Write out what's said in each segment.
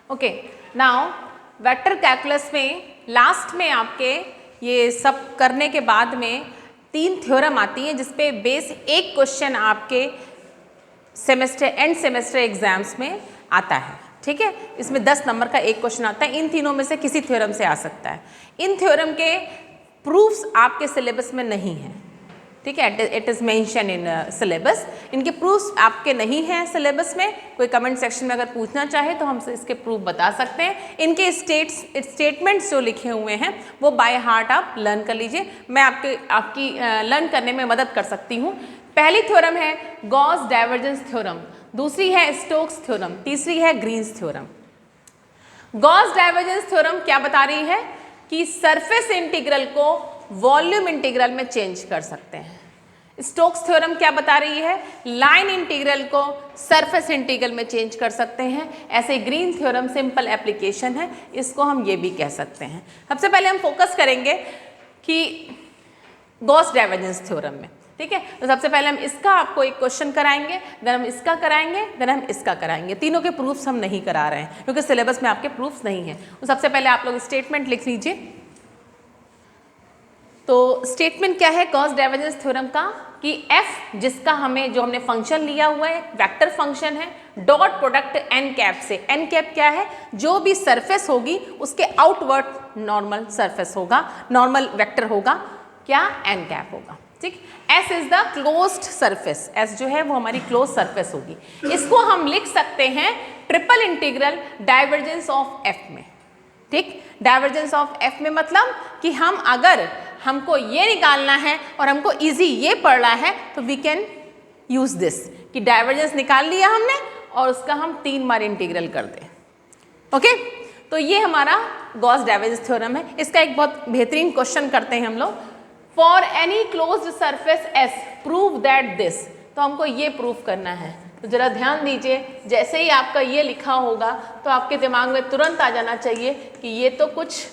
Okay, now vector calculus में last में आपके ये सब करने के बाद में 3 थ्योरम आती हैं जिसपे बेस एक क्वेश्चन आपके सेमेस्टर एंड सेमेस्टर एग्जाम्स में आता है। ठीक है, इसमें 10 नंबर का एक क्वेश्चन आता है। इन तीनों में से किसी थ्योरम से आ सकता है। इन थ्योरम के प्रूफ्स आपके सिलेबस में नहीं है। ठीक है, it is mention in syllabus. इनके प्रूफ्स आपके नहीं हैं सिलेबस में। कोई कमेंट सेक्शन में अगर पूछना चाहे तो हम इसके प्रूफ बता सकते हैं। इनके स्टेटमेंट्स जो लिखे हुए हैं वो बाय हार्ट आप लर्न कर लीजिए। मैं आपकी लर्न करने में मदद कर सकती हूँ। पहली थ्योरम है गॉस डाइवर्जेंस थ्योरम, दूसरी है स्टोक्स थ्योरम, तीसरी है Green's theorem. Gauss divergence theorem क्या बता रही है कि सरफेस इंटीग्रल को वॉल्यूम इंटीग्रल में चेंज कर सकते हैं। स्टोक्स थ्योरम क्या बता रही है, लाइन इंटीग्रल को सरफेस इंटीग्रल में चेंज कर सकते हैं। ऐसे ग्रीन थ्योरम सिंपल एप्लीकेशन है, इसको हम ये भी कह सकते हैं। सबसे पहले हम फोकस करेंगे कि गॉस डाइवर्जेंस थ्योरम में। ठीक है, तो सबसे पहले हम इसका आपको एक क्वेश्चन कराएंगे, देन हम इसका कराएंगे, देन हम इसका कराएंगे। तीनों के प्रूफ्स हम नहीं करा रहे हैं क्योंकि सिलेबस में आपके प्रूफ्स नहीं है। तो सबसे पहले आप लोग स्टेटमेंट लिख लीजिए। तो स्टेटमेंट क्या है गॉस डाइवर्जेंस थ्योरम का कि f जिसका जो हमने फंक्शन लिया हुआ है वेक्टर फंक्शन है, डॉट प्रोडक्ट n कैप से। n कैप क्या है, जो भी सरफेस होगी उसके आउटवर्ड नॉर्मल सरफेस होगा, नॉर्मल वेक्टर होगा, क्या n कैप होगा। ठीक, s is the closed surface, s जो है वो हमारी क्लोज सरफेस होगी। इसको हम लिख सकते हैं triple integral divergence of f में। ठीक, डाइवर्जेंस ऑफ f में मतलब कि हम अगर हमको ये निकालना है और हमको इजी ये पढ़ना है तो वी कैन यूज दिस कि डाइवर्जेंस निकाल लिया हमने और उसका हम 3 बार इंटीग्रल कर दें। ओके, तो ये हमारा गॉस डाइवर्जेंस थ्योरम है। इसका एक बहुत बेहतरीन क्वेश्चन करते हैं हम लोग। For any closed surface S prove that this. तो हमको ये प्रूफ करना है। तो जरा ध्यान दीजिए, जैसे ही आपका ये लिखा होगा तो आपके दिमाग में तुरंत आ जाना चाहिए कि ये तो कुछ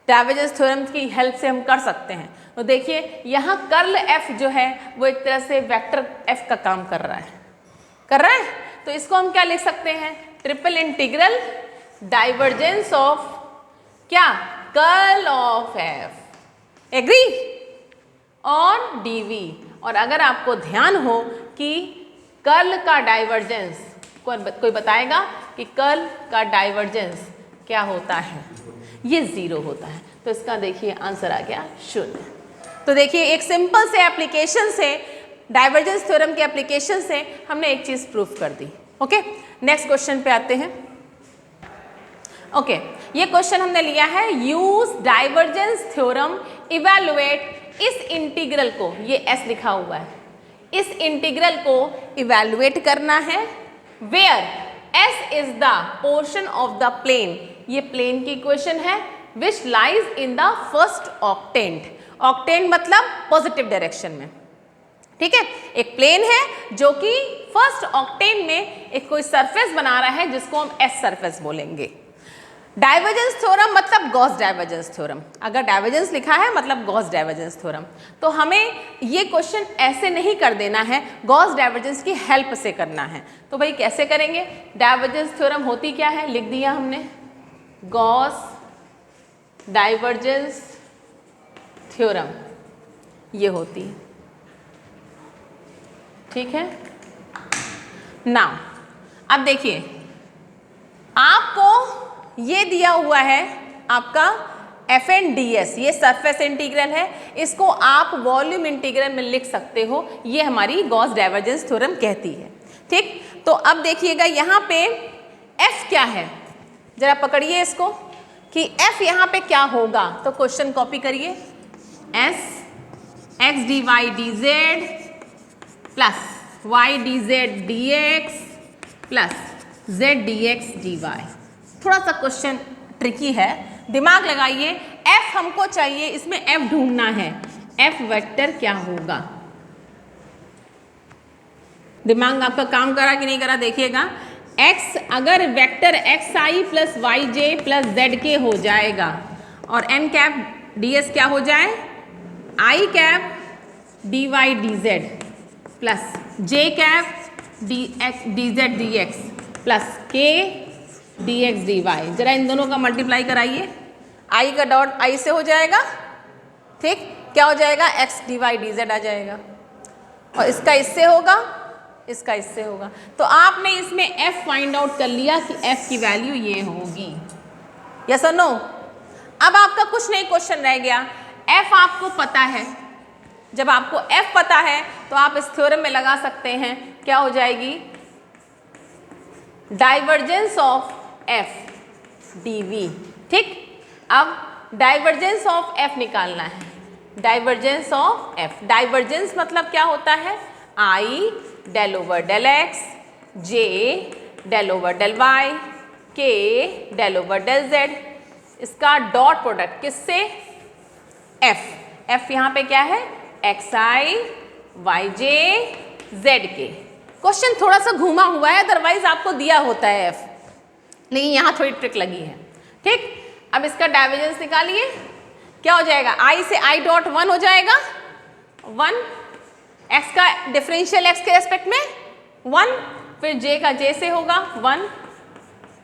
डाइवर्जेंस थ्योरम की हेल्प से हम कर सकते हैं। तो देखिए यहाँ कर्ल f जो है वो एक तरह से वेक्टर f का काम कर रहा है, तो इसको हम क्या लिख सकते हैं, ट्रिपल इंटीग्रल डाइवर्जेंस ऑफ क्या, कर्ल ऑफ f, एग्री, और dv। और अगर आपको ध्यान हो कि कर्ल का डाइवर्जेंस, कोई बताएगा कि कर्ल का डाइवर्जेंस क्या होता है, ये 0 होता है। तो इसका देखिए आंसर आ गया 0। तो देखिए एक सिंपल से एप्लीकेशन से, डाइवर्जेंस थ्योरम के एप्लीकेशन से हमने एक चीज प्रूफ कर दी। ओके, नेक्स्ट क्वेश्चन पे आते हैं। ओके, ये क्वेश्चन हमने लिया है यूज डाइवर्जेंस थ्योरम इवैल्यूएट इस इंटीग्रल को, ये s लिखा हुआ है, इस इंटीग्रल को इवैल्यूएट करना है where s is the portion of the plane. ये प्लेन की इक्वेशन है which lies in the first octant. Octant मतलब पॉजिटिव डायरेक्शन में। ठीक है, एक प्लेन है जो कि फर्स्ट ऑक्टेंट में एक कोई सरफेस बना रहा है जिसको हम S सरफेस बोलेंगे। डाइवर्जेंस थ्योरम मतलब गॉस डाइवर्जेंस थ्योरम। अगर डाइवर्जेंस लिखा है मतलब गॉस डाइवर्जेंस थ्योरम। तो हमें ये क्वेश्चन ऐसे नहीं कर देना है, गॉस डाइवर्जेंस की हेल्प से करना है। तो भाई कैसे करेंगे, डाइवर्जेंस थ्योरम होती क्या है, लिख दिया हमने, गॉस डाइवर्जेंस थ्योरम ये होती है। ठीक है, नाउ अब देखिए आपको ये दिया हुआ है आपका एफ एंड डी एस, ये सरफेस इंटीग्रल है, इसको आप वॉल्यूम इंटीग्रल में लिख सकते हो। ये हमारी गॉस डाइवर्जेंस थ्योरम कहती है। ठीक, तो अब देखिएगा यहाँ पे एफ क्या है, जरा पकड़िए इसको कि एफ यहाँ पे क्या होगा। तो क्वेश्चन कॉपी करिए, s x d y d z plus y d z d x plus z d x d y. थोड़ा सा क्वेश्चन ट्रिकी है, दिमाग लगाइए। f हमको चाहिए, इसमें f ढूंढना है, f वेक्टर क्या होगा। दिमाग आपका काम करा कि नहीं करा देखिएगा। x अगर वेक्टर एक्स आई प्लस वाई जे प्लस जेड के हो जाएगा और n कैप डी एस क्या हो जाए, i cap d y d z plus j cap d x d z d x plus k dx dy। जरा इन दोनों का मल्टीप्लाई कराइए, i का डॉट i से हो जाएगा, ठीक, क्या हो जाएगा x dy dz आ जाएगा, और इसका इससे होगा, इसका इससे होगा। तो आपने इसमें f फाइंड आउट कर लिया कि f की वैल्यू ये होगी, यस और नो। अब आपका कुछ नहीं क्वेश्चन रह गया, f आपको पता है। जब आपको f पता है तो आप इस थ्योरम में लगा सकते हैं, क्या हो जाएगी, डाइवर्जेंस ऑफ f dv, ठीक। अब डाइवर्जेंस ऑफ f निकालना है, डाइवर्जेंस ऑफ f, डाइवर्जेंस मतलब क्या होता है, i del over del x, j del over del y, k del over del z, इसका डॉट प्रोडक्ट किससे, f, f यहाँ पे क्या है, xi yj zk। क्वेश्चन थोड़ा सा घूमा हुआ है, अदरवाइज आपको दिया होता है f, लेकिन यहाँ थोड़ी ट्रिक लगी है, ठीक। अब इसका डाइवर्जेंस निकालिए, क्या हो जाएगा, i से i डॉट 1 हो जाएगा, 1, x का डिफरेंशियल x के रेस्पेक्ट में 1, फिर j का j से होगा 1,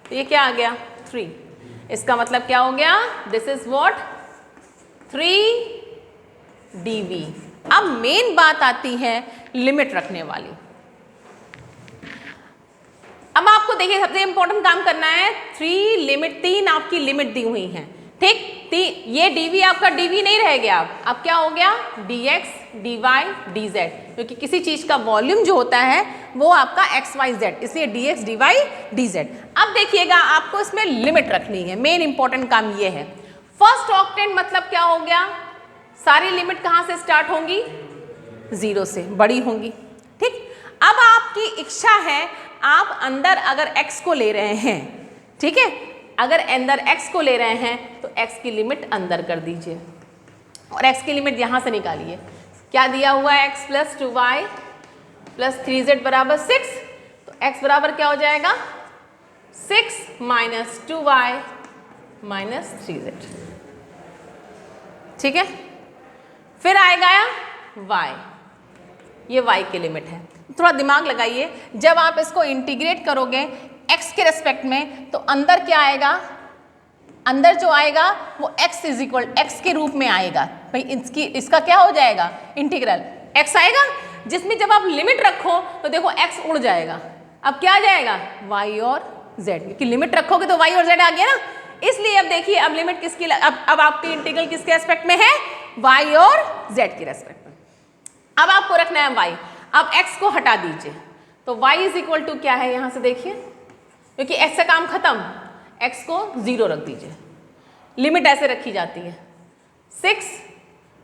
तो ये क्या आ गया 3। इसका मतलब क्या हो गया, दिस इज व्हाट 3 dv। अब मेन बात आती है लिमिट रखने वाली। अब आपको देखिए सबसे इंपॉर्टेंट काम करना है, 3 लिमिट, 3 आपकी लिमिट दी हुई हैं, ठीक। ये dv आपका dv नहीं रह गया, अब क्या हो गया dx dy dz, क्योंकि किसी चीज का वॉल्यूम जो होता है वो आपका x y z, इसलिए dx dy dz। अब देखिएगा आपको इसमें लिमिट रखनी है, मेन इंपॉर्टेंट काम ये है। फर्स्ट ऑक्टेंट मतलब क्या हो गया, सारी लिमिट कहाँ से स्टार्ट होंगी, 0 से, बड़ी होंगी, ठीक। अब आपकी इच्छा है, आप अंदर अगर x को ले रहे हैं, ठीक है, अगर अंदर x को ले रहे हैं तो x की लिमिट अंदर कर दीजिए और x की लिमिट यहाँ से निकालिए। क्या दिया हुआ है, x plus 2y plus 3z बराबर 6, तो x बराबर क्या हो जाएगा 6 माइनस 2y माइनस 3z, ठीक है। फिर आएगा y, ये y की लिमिट है। थोड़ा दिमाग लगाइए, जब आप इसको इंटीग्रेट करोगे x के रेस्पेक्ट में तो अंदर क्या आएगा, अंदर जो आएगा वो x इज इक्वल x के रूप में आएगा, भाई इसका क्या हो जाएगा इंटीग्रल x आएगा, जिसमें जब आप लिमिट रखो तो देखो x उड़ जाएगा, अब क्या आ जाएगा y और z, क्योंकि लिमिट रखोगे तो y और z आ गया ना, इसलिए अब देखिए अब लिमिट किसकी, अब आपकी इंटीग्रल किसके रेस्पेक्ट में है, y और z के रेस्पेक्ट में। अब आपको रखना है y, अब x को हटा दीजिए तो y इज इक्वल टू क्या है, यहाँ से देखिए, क्योंकि x से काम खत्म, x को 0 रख दीजिए, लिमिट ऐसे रखी जाती है 6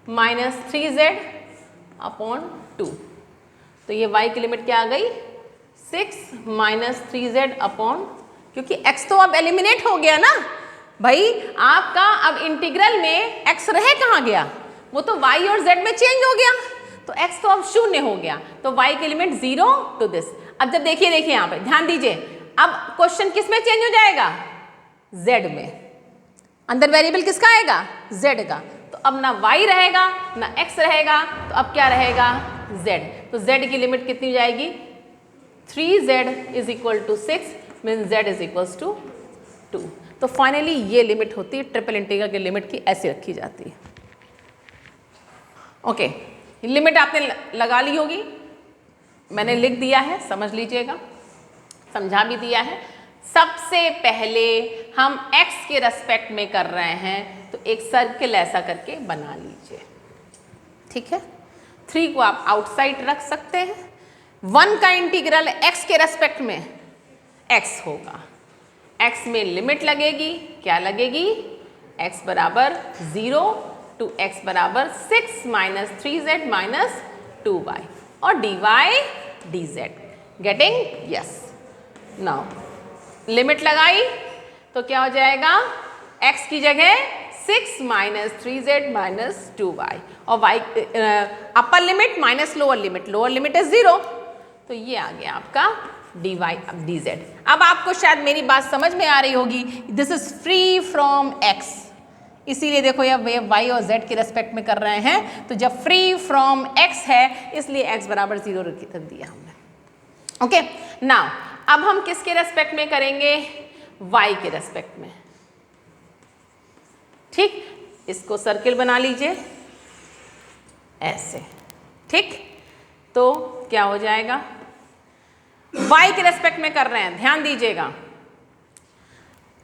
माइनस 3z अपॉन 2, तो ये y की लिमिट क्या आ गई 6 माइनस 3z अपॉन, क्योंकि x तो अब एलिमिनेट हो गया ना भाई आपका, अब इंटीग्रल में x रह कहाँ गया, वो तो y और z में चेंज हो गया, तो x तो अब 0 हो गया, तो y की लिमिट 0 टू दिस। अब जब देखिए यहाँ पे ध्यान दीजिए, अब क्वेश्चन किस में चेंज हो जाएगा, z में, अंदर वेरिएबल किसका आएगा z का, तो अब ना y रहेगा ना x रहेगा, तो अब क्या रहेगा z, तो z की लिमिट कितनी हो जाएगी 3z is equal to 6 mean z is equal to 2। तो फाइनली ये लिमिट होती है, ट्रिपल इंटीग्रल की लिमिट की ऐसे रखी जाती है। ओके, लिमिट आपने लगा ली होगी, मैंने लिख दिया है, समझ लीजिएगा, समझा भी दिया है। सबसे पहले हम x के रेस्पेक्ट में कर रहे हैं तो एक सर्किल ऐसा करके बना लीजिए, ठीक है। 3 को आप आउटसाइड रख सकते हैं, 1 का इंटीग्रल x के रेस्पेक्ट में x होगा, x में लिमिट लगेगी, क्या लगेगी x बराबर 0 टू x बराबर 6 माइनस 3z माइनस 2y और dy dz, getting, yes. Now limit लगाई तो क्या हो जाएगा, x की जगह 6 माइनस 3z माइनस 2y और y upper limit minus lower limit is 0, तो ये आ गया आपका dy अब dz। अब आपको शायद मेरी बात समझ में आ रही होगी, this is free from x, इसीलिए देखो ये y और z के रेस्पेक्ट में कर रहे हैं, तो जब फ्री फ्रॉम x है इसलिए x बराबर 0 रख दिया हमने। ओके, नाउ अब हम किसके रेस्पेक्ट में करेंगे, y के रेस्पेक्ट में। ठीक, इसको सर्किल बना लीजिए ऐसे। ठीक, तो क्या हो जाएगा, y के रेस्पेक्ट में कर रहे हैं, ध्यान दीजिएगा,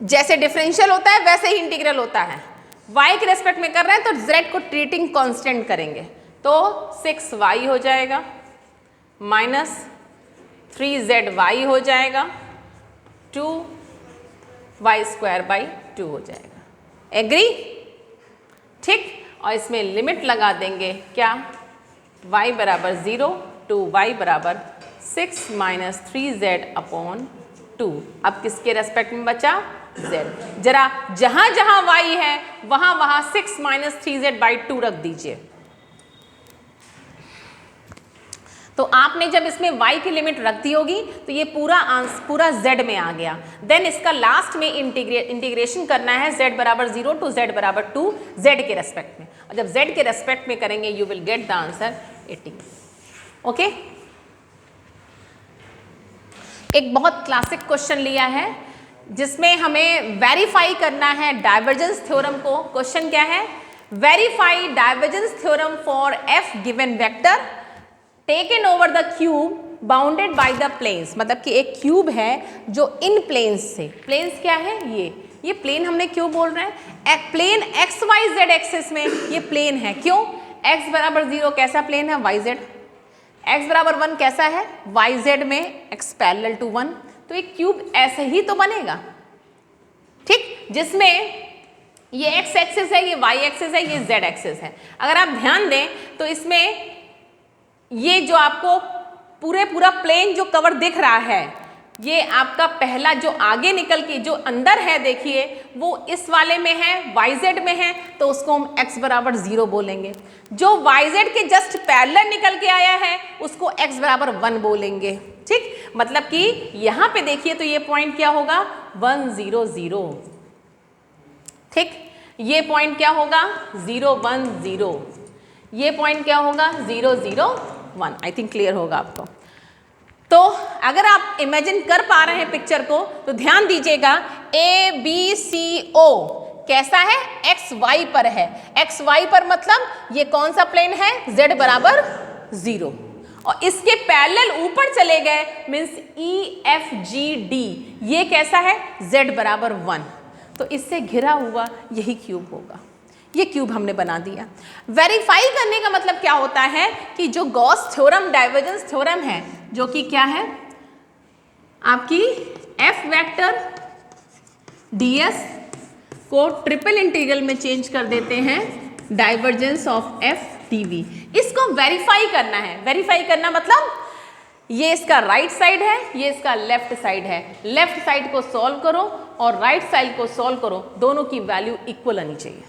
जैसे डिफरेंशियल होता है वैसे ही इंटीग्रल होता है। y के रेस्पेक्ट में कर रहे हैं तो z को ट्रीटिंग कांस्टेंट करेंगे, तो 6y हो जाएगा माइनस 3zy हो जाएगा, 2y² हो जाएगा। एग्री? ठीक, और इसमें लिमिट लगा देंगे क्या, y बराबर 0 टू y बराबर 6 माइनस 3z/2। अब किसके रेस्पेक्ट में बचा, z। जरा जहां जहां y है वहां वहां 6 माइनस 3z/2 रख दीजिए। तो आपने जब इसमें y की लिमिट रख दी होगी तो ये पूरा z में आ गया। देन इसका लास्ट में इंटीग्रेशन करना है z बराबर 0 टू z बराबर 2 z के रेस्पेक्ट में, और जब z के रेस्पेक्ट में करेंगे you will get the answer 18। Okay, एक बहुत क्लासिक क्वेश्चन लिया है जिसमें हमें वेरीफाई करना है डाइवर्जेंस थ्योरम को। क्वेश्चन क्या है, verify divergence theorem for f given vector taken over the cube bounded by the planes. मतलब कि एक क्यूब है जो इन प्लेन्स से, प्लेन्स क्या है, ये प्लेन हमने क्यों बोल रहे हैं, plane x y z axis में ये प्लेन है। क्यों, x बराबर 0 कैसा प्लेन है, वाई जेड, x बराबर 1 कैसा है, वाई जेड में x पैरेलल टू 1, तो एक क्यूब ऐसे ही तो बनेगा। ठीक, जिसमें ये x एक्सिस है, ये y एक्सिस है, ये z एक्सिस है। अगर आप ध्यान दें तो इसमें ये जो आपको पूरा प्लेन जो कवर दिख रहा है, ये आपका पहला जो आगे निकल के जो अंदर है देखिए वो इस वाले में है, yz में है, तो उसको हम x बराबर 0 बोलेंगे। जो yz के जस्ट पैरेलल निकल के आया है उसको x बराबर 1 बोलेंगे। ठीक, मतलब कि यहां पे देखिए तो ये पॉइंट क्या होगा, 1 0 0। ठीक, ये पॉइंट क्या होगा, 0 1 0, ये पॉइंट क्या होगा, 0 0 1। आई थिंक क्लियर होगा आपको। तो अगर आप इमेजिन कर पा रहे हैं पिक्चर को तो ध्यान दीजिएगा, ABCO कैसा है, XY पर है। XY पर मतलब ये कौन सा प्लेन है, Z बराबर 0, और इसके पैरेलल ऊपर चले गए मीन्स EFGD, ये कैसा है, Z बराबर 1, तो इससे घिरा हुआ यही क्यूब होगा। ये क्यूब हमने बना दिया। वेरीफाई करने का मतलब क्या होता है कि जो गॉस थ्योरम डाइवर्जेंस थ्योरम है, जो कि क्या है आपकी f वेक्टर ds को ट्रिपल इंटीग्रल में चेंज कर देते हैं डाइवर्जेंस ऑफ f dv। इसको वेरीफाई करना है। वेरीफाई करना मतलब ये इसका राइट साइड है, ये इसका लेफ्ट साइड है। लेफ्ट साइड को सॉल्व करो और राइट साइड को सॉल्व करो, दोनों की वैल्यू इक्वल आनी चाहिए।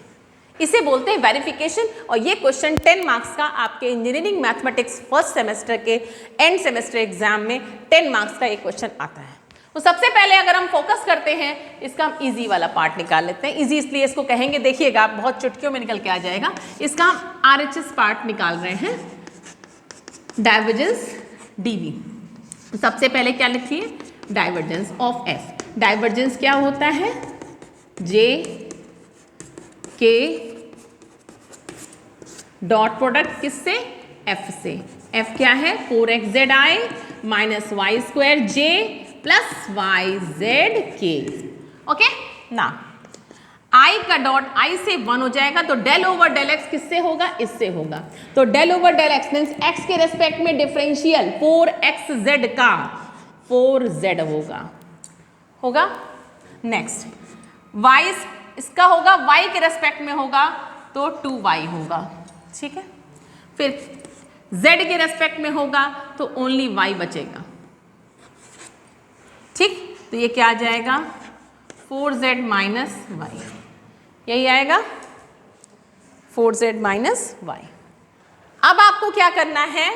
इसे बोलते हैं वेरिफिकेशन। और ये क्वेश्चन 10 मार्क्स का आपके इंजीनियरिंग मैथमेटिक्स फर्स्ट सेमेस्टर के एंड सेमेस्टर एग्जाम में 10 मार्क्स का एक क्वेश्चन आता है। तो सबसे पहले अगर हम फोकस करते हैं, इसका हम इजी वाला पार्ट निकाल लेते हैं। इजी इसलिए इसको कहेंगे, देखिएगा आप बहुत चुटकियों में निकल के आ जाएगा। इसका हम RHS पार्ट निकाल रहे हैं, डाइवर्जेंस dv। सबसे पहले क्या लिखिए, डाइवर्जेंस ऑफ f। डाइवर्जेंस क्या होता है, j के डॉट प्रोडक्ट किससे, f से। f क्या है, 4xzi minus y square j plus yzk। Okay ना, i का डॉट i से 1 हो जाएगा, तो डेल ओवर डेल x किससे होगा, इससे होगा। तो del over del x means x के रेस्पेक्ट में डिफरेंशियल 4xz का 4z होगा। नेक्स्ट y इसका होगा y के रेस्पेक्ट में होगा तो 2y होगा। ठीक है, फिर z के रेस्पेक्ट में होगा तो ओनली y बचेगा। ठीक, तो ये क्या आ जाएगा, 4z माइनस y, यही आएगा 4z माइनस y। अब आपको क्या करना है,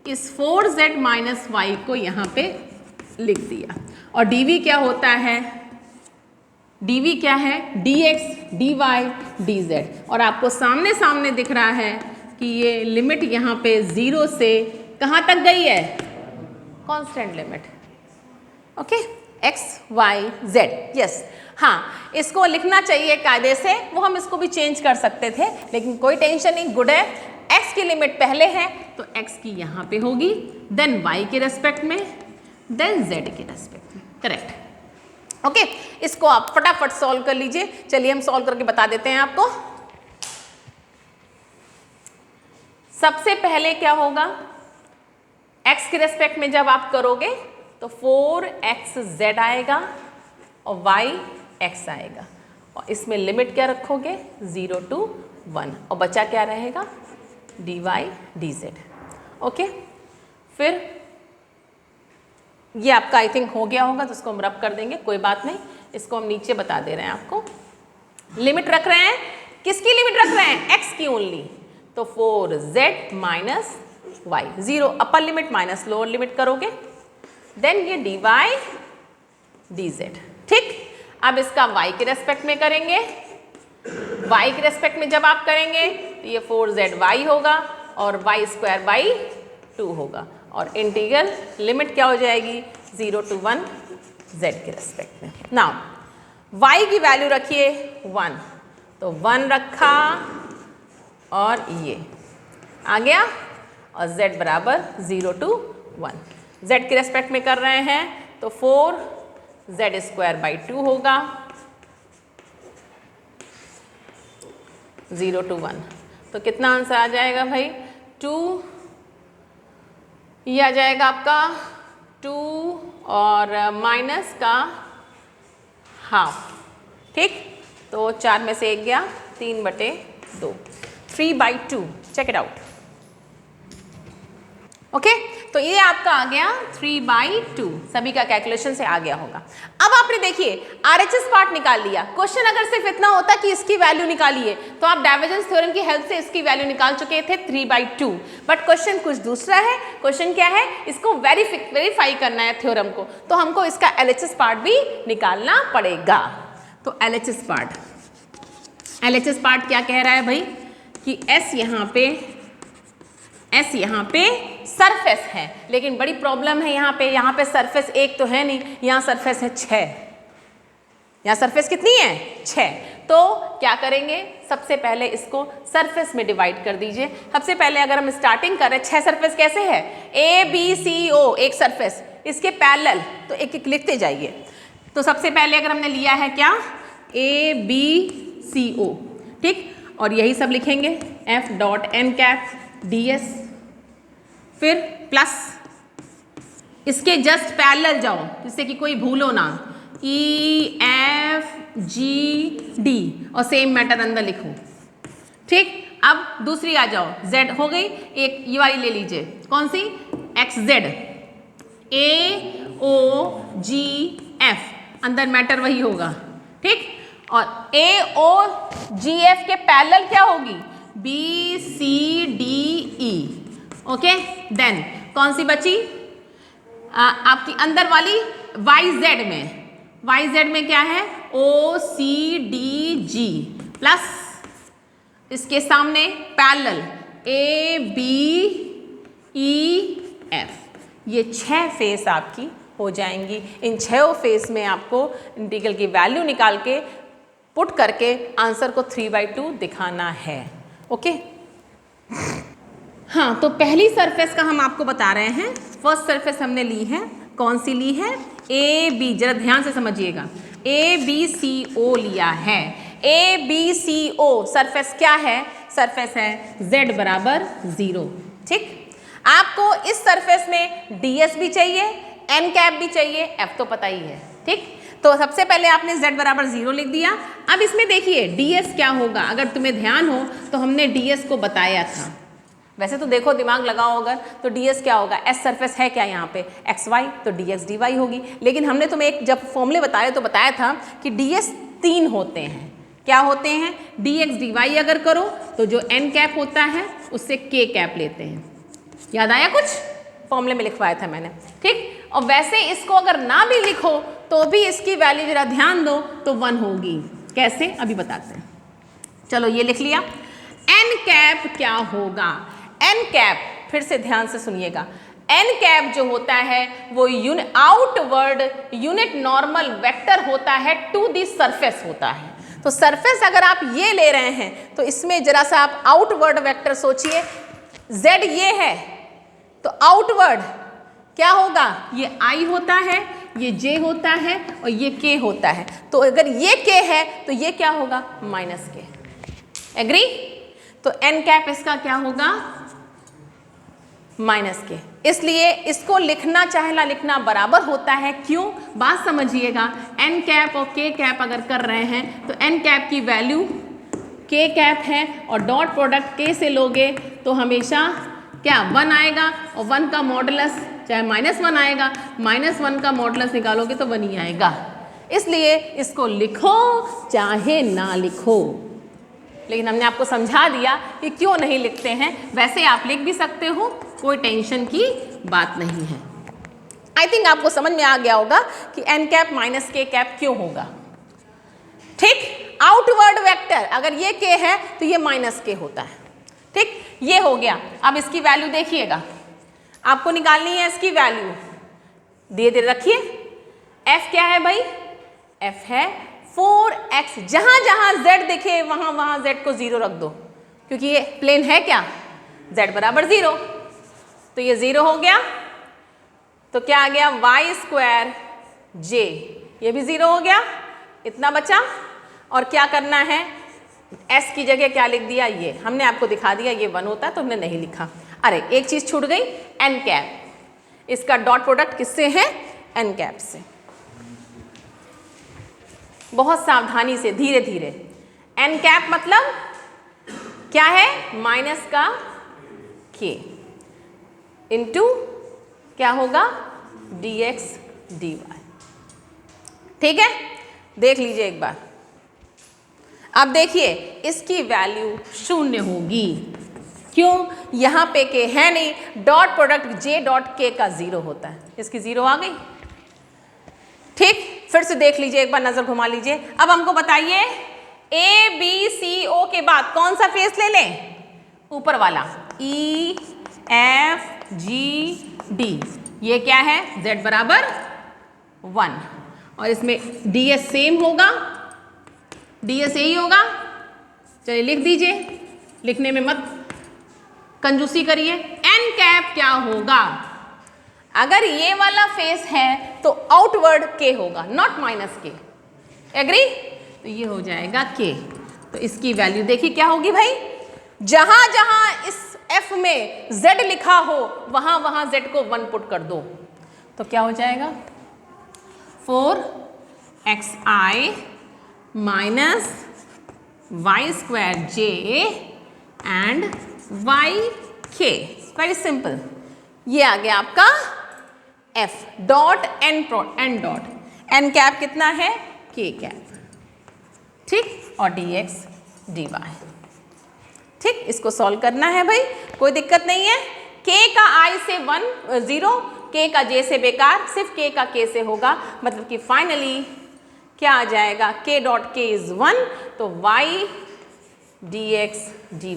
इस 4z माइनस y को यहाँ पे लिख दिया, और dv क्या होता है, dv क्या है, dx dy dz। और आपको सामने सामने दिख रहा है कि ये लिमिट यहाँ पे 0 से कहाँ तक गई है, constant limit. Okay, x y z. Yes, हाँ इसको लिखना चाहिए कायदे से, वो हम इसको भी चेंज कर सकते थे, लेकिन कोई टेंशन नहीं, गुड है। एक्स की लिमिट पहले है तो एक्स की यहाँ पे होगी, देन वाई के रेस्पेक्ट में, देन जेड के रेस्पेक्ट में, करेक्ट। ओके, इसको आप फटाफट सॉल्व कर लीजिए। चलिए हम सॉल्व करके बता देते हैं आपको। सबसे पहले क्या होगा, x के रेस्पेक्ट में जब आप करोगे तो 4xz आएगा और y x आएगा, और इसमें लिमिट क्या रखोगे 0 to 1, और बचा क्या रहेगा dy dz। ओके, फिर ये आपका आई थिंक हो गया होगा, तो इसको हम रब कर देंगे, कोई बात नहीं। इसको हम नीचे बता दे रहे हैं आपको। लिमिट रख रहे हैं, किसकी लिमिट रख रहे हैं, x की ओनली, तो 4z minus y, 0 upper limit minus lower limit करोगे, देन ये dy dz। ठीक, अब इसका y के रेस्पेक्ट में करेंगे, y के रेस्पेक्ट में जब आप करेंगे तो ये 4zy होगा और y स्क्वायर बाई 2 होगा, और इंटीग्रल लिमिट क्या हो जाएगी 0 to 1 z के रेस्पेक्ट में। नाउ y की वैल्यू रखिए 1, तो 1 रखा और ये आ गया, और z बराबर 0 to 1, z के रेस्पेक्ट में कर रहे हैं तो 4z स्क्वायर बाई 2 होगा, 0 to 1, तो कितना आंसर आ जाएगा भाई 2, ये आ जाएगा आपका 2 और माइनस का हाफ। ठीक, तो 4 में से 1 गया, 3/2, 3/2, चेक इट आउट। ओके, तो ये आपका आ गया 3/2, सभी का कैलकुलेशन से आ गया होगा। अब आपने देखिए RHS पार्ट निकाल लिया। क्वेश्चन अगर सिर्फ इतना होता कि इसकी वैल्यू निकालिए तो आप डाइवर्जेंस थ्योरम की हेल्प से इसकी वैल्यू निकाल चुके थे 3/2, बट क्वेश्चन कुछ दूसरा है। क्वेश्चन क्या है, इसको वेरीफाई करना है थ्योरम को, तो हमको इसका LHS पार्ट भी निकालना पड़ेगा। तो LHS पार्ट क्या कह रहा है भाई कि S यहाँ पे सरफेस है, लेकिन बड़ी प्रॉब्लम है यहाँ पे सरफेस एक तो है नहीं, यहाँ सरफेस है 6, यहाँ सरफेस कितनी है 6। तो क्या करेंगे, सबसे पहले इसको सरफेस में डिवाइड कर दीजिए। सबसे पहले अगर हम स्टार्टिंग करें, 6 सरफेस कैसे है, ABCO एक सरफेस, इसके पैरेलल, तो एक एक लिखते जाइए। तो सबसे पहले अगर हमने लिया है क्या ABCO, ठीक, और यही सब लिखेंगे F.n ds, फिर प्लस इसके जस्ट पैरेलल जाओ जिससे कि कोई भूलो ना, EFGD, और सेम मैटर अंदर लिखो। ठीक, अब दूसरी आ जाओ, Z हो गई, एक ये वाली ले लीजिए, कौन सी XZ, AOGF, अंदर मैटर वही होगा। ठीक, और AOGF के पैरेलल क्या होगी BCDE। ओके, देन कौन सी बची आपकी अंदर वाली YZ में क्या है OCDG, प्लस इसके सामने पैरेलल ABEF। ये 6 फेस आपकी हो जाएंगी। इन 6 फेस में आपको इंटीग्रल की वैल्यू निकाल के पुट करके आंसर को 3/2 दिखाना है। ओके, हाँ, तो पहली सरफेस का हम आपको बता रहे हैं। फर्स्ट सरफेस हमने ली है, कौन सी ली है AB, जरा ध्यान से समझिएगा, ABCO लिया है। ABCO सरफेस क्या है, सरफेस है Z बराबर 0। ठीक, आपको इस सरफेस में DS भी चाहिए, n भी चाहिए, F तो पता ही है। ठीक, तो सबसे पहले आपने Z बराबर 0 लिख दिया। अब इसमें देखिए DS क्या होगा, अगर तुम्हें ध्यान हो तो हमने DS को बताया था। वैसे तो देखो दिमाग लगाओ अगर, तो DS क्या होगा, S सरफेस है क्या यहाँ पे XY, तो DX DY होगी। लेकिन हमने तुम्हें एक जब फॉर्मूले बताए तो बताया था कि DS 3 होते हैं। क्या होते हैं, DX DY अगर करो तो जो n होता है उससे k लेते हैं। याद आया कुछ, फॉर्मूले में लिखवाया था मैंने। ठीक, और वैसे इसको अगर ना भी लिखो तो भी इसकी वैल्यू जरा ध्यान दो तो 1 होगी। कैसे, अभी बताते हैं। चलो ये लिख लिया। n क्या होगा, n फिर से ध्यान से सुनिएगा, एन कैप जो होता है वो आउटवर्ड यूनिट नॉर्मल वेक्टर होता है टू दी सरफेस होता है। तो सरफेस अगर आप ये ले रहे हैं तो इसमें जरा सा आप आउटवर्ड वेक्टर सोचिए, z ये है तो आउटवर्ड क्या होगा, ये I होता है, ये J होता है और ये K होता है। तो अगर ये K है तो ये क्या होगा, माइनस K। एग्री? तो n कैप इसका क्या होगा, माइनस K। इसलिए इसको लिखना चाहे ना लिखना बराबर होता है। क्यों, बात समझिएगा, n कैप और k कैप अगर कर रहे हैं तो n कैप की वैल्यू k कैप है और डॉट प्रोडक्ट k से लोगे तो हमेशा क्या 1 आएगा और 1 का मॉडुलस चाहे -1 आएगा, -1 का मॉडुलस निकालोगे तो 1 ही आएगा। इसलिए इसको लिखो चाहे ना लिखो, लेकिन हमने आपको समझा दिया कि क्यों नहीं लिखते हैं। वैसे आप लिख भी सकते हो, कोई टेंशन की बात नहीं है। आई थिंक आपको समझ में आ गया होगा कि n cap minus k cap क्यों होगा। ठीक, आउटवर्ड वेक्टर अगर ये k है तो ये माइनस k होता है। ठीक, ये हो गया। अब इसकी वैल्यू देखिएगा, आपको निकालनी है इसकी वैल्यू, धीरे धीरे रखिए। f क्या है भाई, f है 4x। जहां जहां z दिखे वहां वहां z को 0 रख दो, क्योंकि ये प्लेन है क्या, z बराबर 0। तो ये 0 हो गया, तो क्या आ गया y स्क्वायर j, ये भी 0 हो गया, इतना बचा। और क्या करना है, s की जगह क्या लिख दिया, ये हमने आपको दिखा दिया ये 1 होता है तो हमने नहीं लिखा। अरे एक चीज छूट गई, n कैप, इसका डॉट प्रोडक्ट किससे है, n कैप से। बहुत सावधानी से, धीरे धीरे। n कैप मतलब क्या है, माइनस का k इंटू क्या होगा, dx dy। ठीक है, देख लीजिए एक बार। अब देखिए इसकी वैल्यू 0 होगी, क्यों, यहाँ पे k है नहीं, dot product j dot k का 0 होता है, इसकी 0 आ गई। ठीक, फिर से देख लीजिए एक बार, नजर घुमा लीजिए। अब हमको बताइए a b c o के बाद कौन सा फेस ले लें, ऊपर वाला e f g d। ये क्या है, z बराबर 1 और इसमें ds सेम होगा, ds यही होगा। चलिए लिख दीजिए, लिखने में मत कंजूसी करिए। n कैप क्या होगा, अगर ये वाला फेस है तो आउटवर्ड k होगा, नॉट माइनस k। एग्री? तो ये हो जाएगा k। तो इसकी वैल्यू देखिए क्या होगी भाई, जहां जहां इस f में z लिखा हो वहां वहां z को 1 पुट कर दो, तो क्या हो जाएगा 4xi minus y square j and yk। Very simple, ये आ गया आपका f dot n dot n cap कितना है, k कैप। ठीक, और dx dy। ठीक, इसको सॉल्व करना है भाई, कोई दिक्कत नहीं है। k का i से 1 0, k का j से बेकार, सिर्फ k का k से होगा, मतलब कि फाइनली क्या आ जाएगा, k डॉट k इज 1, तो y dx dy।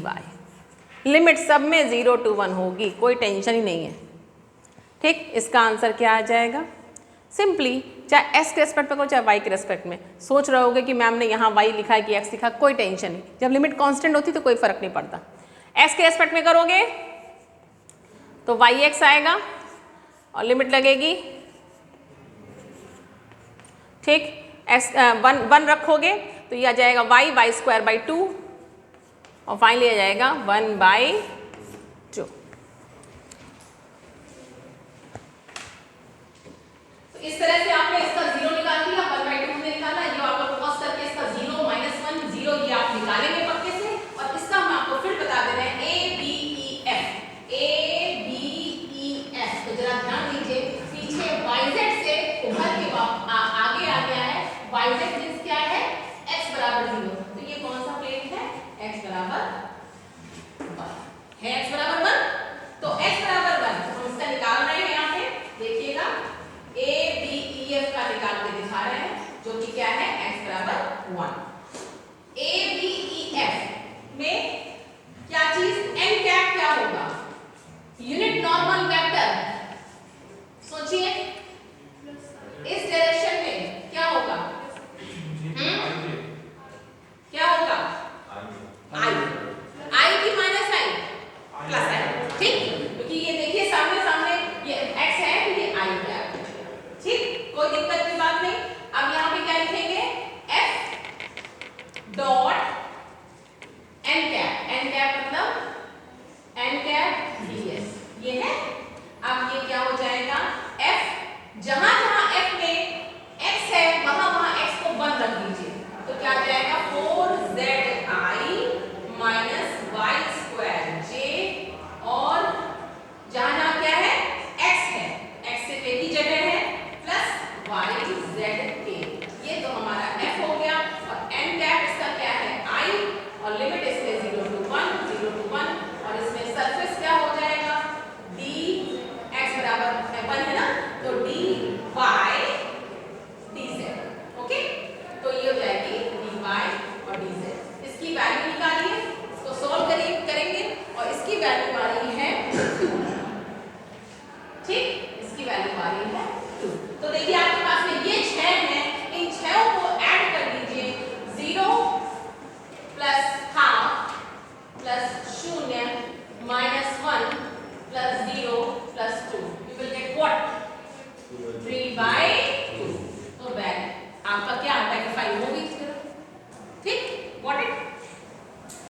लिमिट सब में 0 to 1 होगी, कोई टेंशन ही नहीं है। ठीक, इसका आंसर क्या आ जाएगा, सिंपली चाहे s के रेस्पेक्ट में करो चाहे y के रेस्पेक्ट में। सोच रहे होगे कि मैम ने यहाँ y लिखा है कि x लिखा, कोई टेंशन नहीं, जब लिमिट कांस्टेंट होती तो कोई फर्क नहीं पड़ता। s के रेस्पेक्ट में करोगे तो yx आएगा और लिमिट लगेगी। ठीक, s 1 रखोगे तो ये आ जाएगा y स्क्वायर बाई 2 और फाइनली आ जाएगा 1/2। इस तरह से आपने इसका 0 निकाल दिया, 1/2 में निकाला, ये आपको क्रॉस करके इसका 0 -1 0 ये आप निकालेंगे पक्के से। और इसका हम आपको फिर बता दे रहे हैं a b e f। तो जरा ध्यान दीजिए, पीछे yz से उभर के आगे आ गया है, yz मींस क्या है, x बराबर 0। तो ये कौन सा प्लेन है, x बराबर 1 है, x बराबर 1। तो x बराबर 1 हम इसका निकाल रहे हैं, यहाँ पे देखिएगा a b e f का निकाल के दिखा रहे हैं, जो कि क्या है, x बराबर 1।